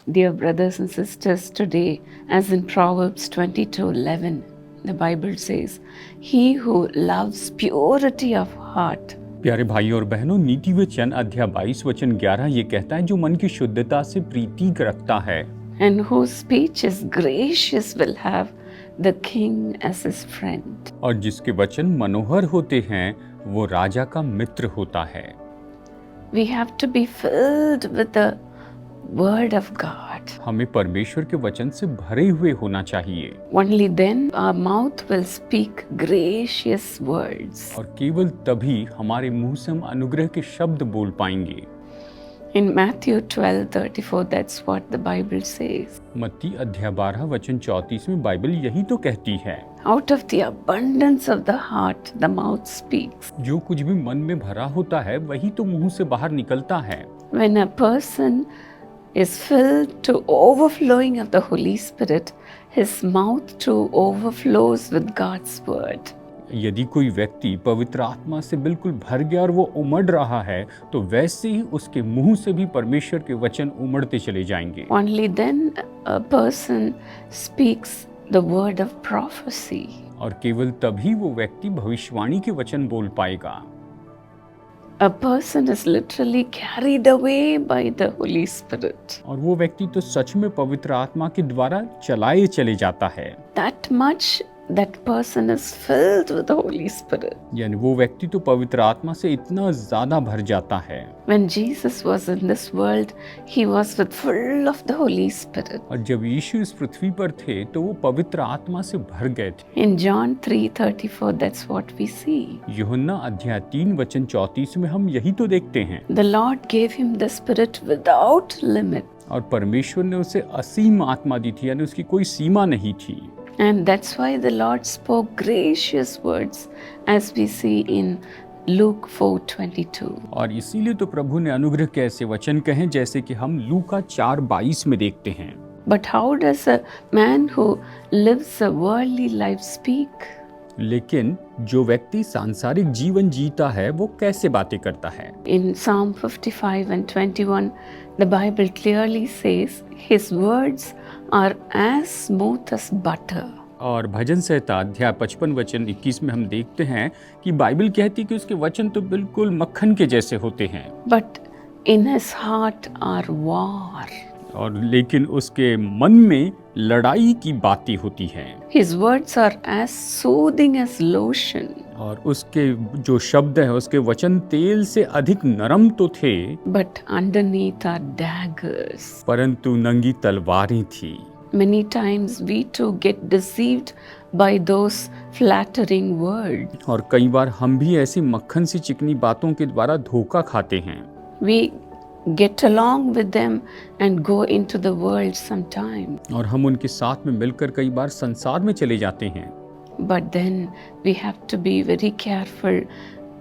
Dear brothers and sisters, today, as in Proverbs 22:11, the Bible says, "He who loves purity of heart." प्यारे भाई और बहनों, नीति वचन अध्याय 22 वचन 11 ये कहता है, जो मन की शुद्धता से प्रीति रखता है And whose speech is gracious will have the king as his friend. और जिसके वचन मनोहर होते हैं वो राजा का मित्र होता है। We have to be filled with the word of God. हमें परमेश्वर के वचन से भरे हुए होना चाहिए Only then our mouth will speak gracious words. और केवल तभी हमारे मुंह से हम अनुग्रह के शब्द बोल पाएंगे। In Matthew 12:34, that's what the Bible says. मत्ती अध्याय 12 वचन 34 में बाइबल यही तो कहती है, Out of the abundance of the heart, the mouth speaks. जो कुछ भी मन में भरा होता है वही तो मुंह से बाहर निकलता है। When a person is filled to overflowing of the Holy Spirit, his mouth too overflows with God's word. यदि कोई व्यक्ति पवित्र आत्मा से बिल्कुल भर गया और वो उमड़ रहा है तो वैसे ही उसके मुंह से भी परमेश्वर के वचन उमड़ते चले जाएंगे। Only then a person speaks the word of prophecy. और केवल तभी वो व्यक्ति भविष्यवाणी के वचन बोल पाएगा। A person is literally carried away by the Holy Spirit. और वो व्यक्ति तो सच में पवित्र आत्मा के द्वारा चलाए चले जाता है। That much that person is filled with the Holy Spirit. यानी वो व्यक्ति तो पवित्र आत्मा से इतना ज्यादा भर जाता है। When Jesus was in this world, he was with full of the Holy Spirit. और जब यीशु इस पृथ्वी पर थे तो वो पवित्र आत्मा से भर गए थे। In John 3:34, that's what we see. यूहन्ना अध्याय 3 वचन 34 में हम यही तो देखते हैं। The Lord gave him the Spirit without limit. और परमेश्वर ने उसे असीम आत्मा दी थी, यानी उसकी कोई सीमा नहीं थी। And that's why the Lord spoke gracious words, as we see in Luke 4:22. और इसीलिए तो प्रभु ने अनुग्रह के ऐसे वचन कहे जैसे कि हम लूका 4:22 में देखते हैं। But how does a man who lives a worldly life speak? लेकिन जो व्यक्ति सांसारिक जीवन जीता है वो कैसे बातें करता है? In Psalm 55:21, the Bible clearly says, "His words are as smooth as butter." और भजन संहिता अध्याय 55 वचन 21 में हम देखते हैं कि बाइबल कहती है कि उसके वचन तो बिल्कुल मक्खन के जैसे होते हैं। But in his heart are war. और लेकिन उसके मन में लड़ाई की बातें होती हैं। His words are as soothing as lotion. और उसके जो शब्द हैं, उसके वचन तेल से अधिक नरम तो थे, But underneath are daggers. परंतु नंगी तलवारें थी। Many times we too get deceived by those flattering words. और कई बार हम भी ऐसी मक्खन सी चिकनी बातों के द्वारा धोखा खाते हैं। We get along with them and go into the world sometime. और हम उनके साथ में मिलकर कई बार संसार में चले जाते हैं। But then we have to be very careful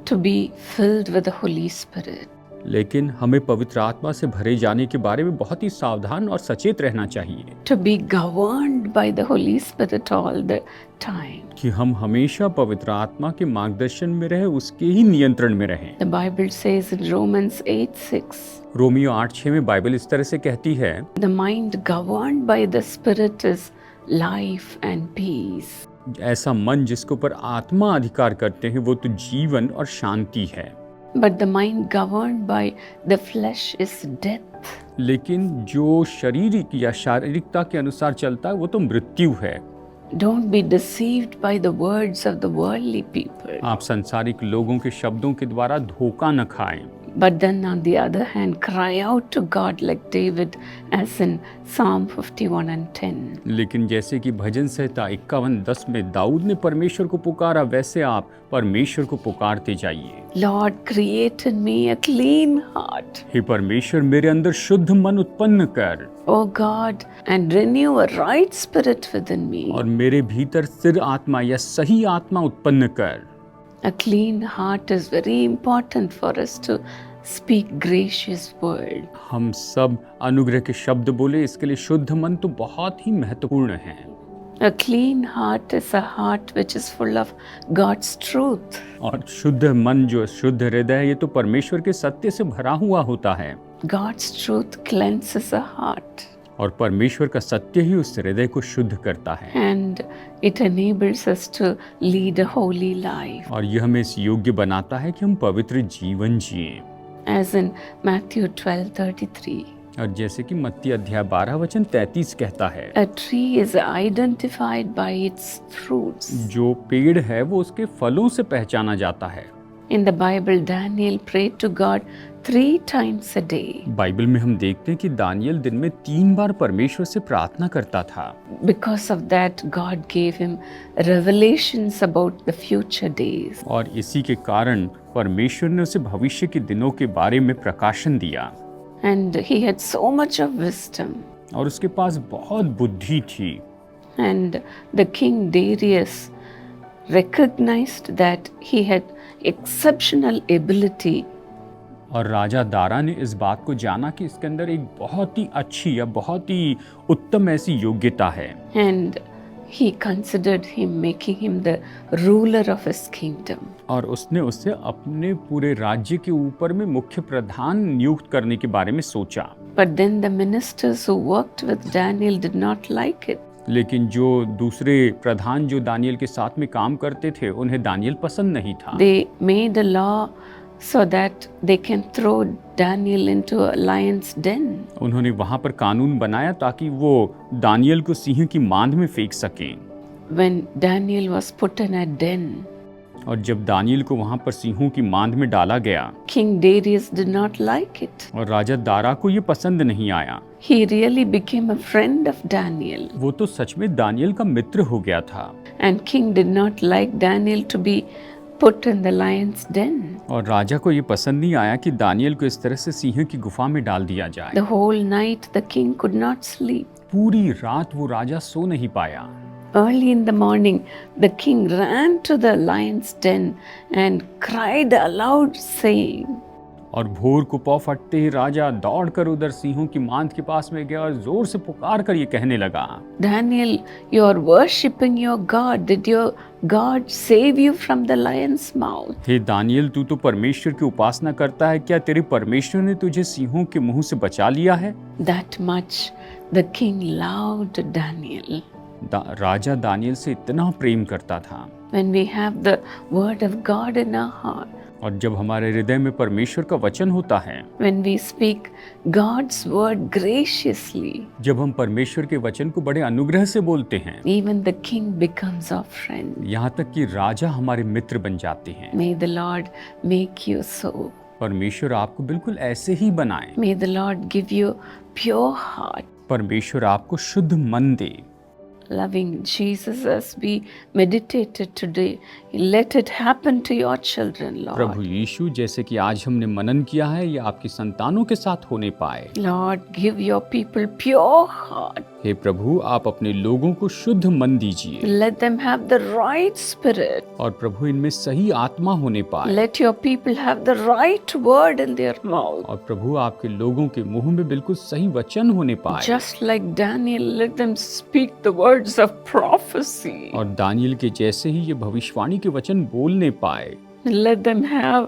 to be filled with the Holy Spirit. लेकिन हमें पवित्र आत्मा से भरे जाने के बारे में बहुत ही सावधान और सचेत रहना चाहिए To be governed by the Holy Spirit all the time. कि हम हमेशा पवित्र आत्मा के मार्गदर्शन में रहे, उसके ही नियंत्रण में रहें। The Bible says in Romans 8:6, Romeo 8:6 में बाइबल इस तरह से कहती है, the mind governed by the Spirit is life and peace. ऐसा मन जिसके ऊपर आत्मा अधिकार करते हैं वो तो जीवन और शांति है। But the mind governed by the flesh is death. लेकिन जो शारीरिक या शारीरिकता के अनुसार चलता है वो तो मृत्यु है। Don't be deceived by the words of the worldly people. आप सांसारिक लोगों के शब्दों के द्वारा धोखा न खाएं। But then on the other hand, cry out to God like David, as in Psalm 51:10. लेकिन जैसे कि भजन संहिता 51:10 में दाऊद ने परमेश्वर को पुकारा, वैसे आप परमेश्वर को पुकारते जाइए। Lord, create in me a clean heart, हे परमेश्वर, मेरे अंदर शुद्ध मन उत्पन्न कर O God, and renew a right spirit within me. और मेरे भीतर स्थिर आत्मा या सही आत्मा उत्पन्न कर। A clean heart is very important for us to speak gracious word. हम सब अनुग्रह के शब्द बोले, इसके लिए शुद्ध मन तो बहुत ही महत्वपूर्ण है। A clean heart is a heart which is full of God's truth. और शुद्ध मन, जो शुद्ध हृदय है, ये तो परमेश्वर के सत्य से भरा हुआ होता है। God's truth cleanses a heart. और परमेश्वर का सत्य ही उस हृदय को शुद्ध करता है, and it enables us to lead a holy life. और यह हमें इस योग्य बनाता है कि हम पवित्र जीवन जिएं। As in Matthew 12:33, और जैसे कि मत्ती अध्याय 12 वचन 33 कहता है, a tree is identified by its fruits. जो पेड़ है वो उसके फलों से पहचाना जाता है। In the Bible, Daniel prayed to God 3 times a day. Bible में हम देखते हैं कि दानियल दिन में 3 बार परमेश्वर से प्रार्थना करता था। Because of that, God gave him revelations about the future days. और इसी के कारण परमेश्वर ने उसे भविष्य के दिनों के बारे में प्रकाशन दिया। And he had so much of wisdom. और उसके पास बहुत बुद्धि थी। And the king Darius recognized that he had exceptional ability. और राजा दारा ने इस बात को जाना कि इसके अंदर एक बहुत ही अच्छी या बहुत ही उत्तम ऐसी योग्यता है। And he considered him, making him the ruler of his kingdom. और उसने उसे अपने पूरे राज्य के ऊपर में मुख्य प्रधान नियुक्त करने के बारे में सोचा। But then the ministers who worked with Daniel did not like it. लेकिन जो दूसरे प्रधान जो दानियल के साथ में काम करते थे, उन्हें दानियल पसंद नहीं था। They made a law so that they can throw Daniel into a lion's den. उन्होंने वहां पर कानून बनाया ताकि वो दानियल को सिंह की मांद में फेंक सकें। When Daniel was put in a den, और जब दानियल को वहां पर सिंहों की मांद में डाला गया, King Darius did not like it. और राजा दारा को ये पसंद नहीं आया। He really became a friend of Daniel. वो तो सच में दानियल का मित्र हो गया था। And king did not like Daniel to be put in the lion's den. और राजा को ये पसंद नहीं आया कि दानियल को इस तरह से सिंह की गुफा में डाल दिया जाए। The whole night the king could not sleep. पूरी रात वो राजा सो नहीं पाया। Early in the morning, the king ran to the lion's den and cried aloud, saying, और भोर को पौ फटते ही राजा दौड़कर उधर सिंहों की मांद के पास में गया और जोर से पुकार कर ये कहने लगा, Daniel, you are worshipping your God. Did your God save you from the lion's mouth? हे दानियल, तू तो परमेश्वर की उपासना करता है, क्या तेरे परमेश्वर ने तुझे सिंहों के मुंह से बचा लिया है? That much the king loved Daniel. राजा दानियल से इतना प्रेम करता था। When we have the word of God in our heart, और जब हमारे हृदय में परमेश्वर का वचन होता है, when we speak God's word graciously, जब हम परमेश्वर के वचन को बड़े अनुग्रह से बोलते हैं, even the king becomes our friend. यहाँ तक कि राजा हमारे मित्र बन जाते हैं। May the Lord make you so. परमेश्वर आपको बिल्कुल ऐसे ही बनाए। May the Lord give you pure heart. परमेश्वर आपको शुद्ध मन दे। Loving Jesus, as we meditated today, let it happen to your children, Prabhu Lord. यीशु, जैसे कि आज हमने मनन किया है, ये आपकी संतानों के साथ होने पाए। Lord, give your people pure heart. हे प्रभु, आप अपने लोगों को शुद्ध मन दीजिए, Let them have the right spirit. और प्रभु इनमें सही आत्मा होने पाए। Let your people have the right word in their mouth. और प्रभु आपके लोगों के मुंह में बिल्कुल सही वचन होने पाए। Just like Daniel, let them speak the words of prophecy. और दानियल के जैसे ही ये भविष्यवाणी के वचन बोलने पाए। Let them have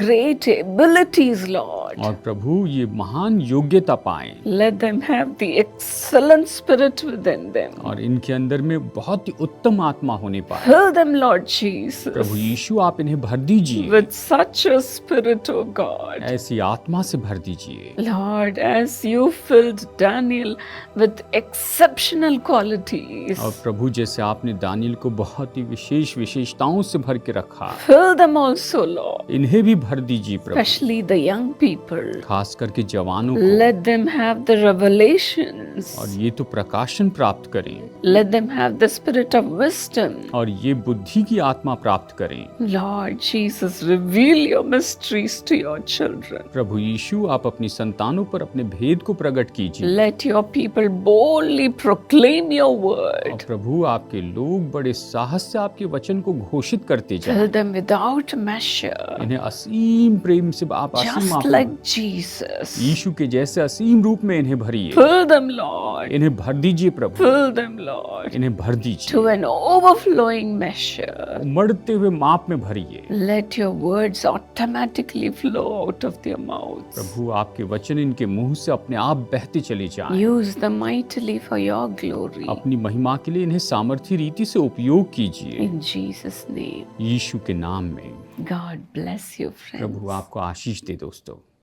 great abilities, Lord. और प्रभु ये महान योग्यता पाएं। Let them have the excellent spirit within them. और इनके अंदर में बहुत ही उत्तम आत्मा होने पाए। Fill them, Lord Jesus, प्रभु यीशु, आप इन्हें भर दीजिए, with such a spirit, O God. ऐसी आत्मा से भर दीजिए। Lord, as you filled Daniel with exceptional qualities, और प्रभु जैसे आपने दानियल को बहुत ही विशेष विशेषताओं से भर के रखा, fill them also, Lord, इन्हें भी भर दीजिए प्रभु, especially the young people. खास करके जवानों को। Let them have the revelations. और ये तो प्रकाशन प्राप्त करें, Let them have the spirit of wisdom. और ये बुद्धि की आत्मा प्राप्त करें। Lord Jesus, reveal your mysteries to your children. प्रभु यीशु, आप अपनी संतानों पर अपने भेद को प्रकट कीजिए। Let your people boldly proclaim your और word. प्रभु आपके लोग बड़े साहस से आपके वचन को घोषित करते जाएं। Fill them with without measure, इन्हें असीम प्रेम से आप असीम just माफ़ like Jesus. यीशु के जैसे असीम रूप में इन्हें भरिए। Fill them, Lord. इन्हें भर दीजिए प्रभु, Fill them, Lord, इन्हें भर दीजिए, to an overflowing measure. उमड़ते हुए माप में भरिए। Let your words automatically flow out of their mouths. प्रभु आपके वचन इनके मुंह से अपने आप बहते चले जाएं। Use them mightily for your glory. अपनी महिमा के लिए इन्हें सामर्थी रीति से उपयोग कीजिए, In Jesus' name. यीशु के नाम में। God bless you, friends. प्रभु आपको आशीष दे दोस्तों।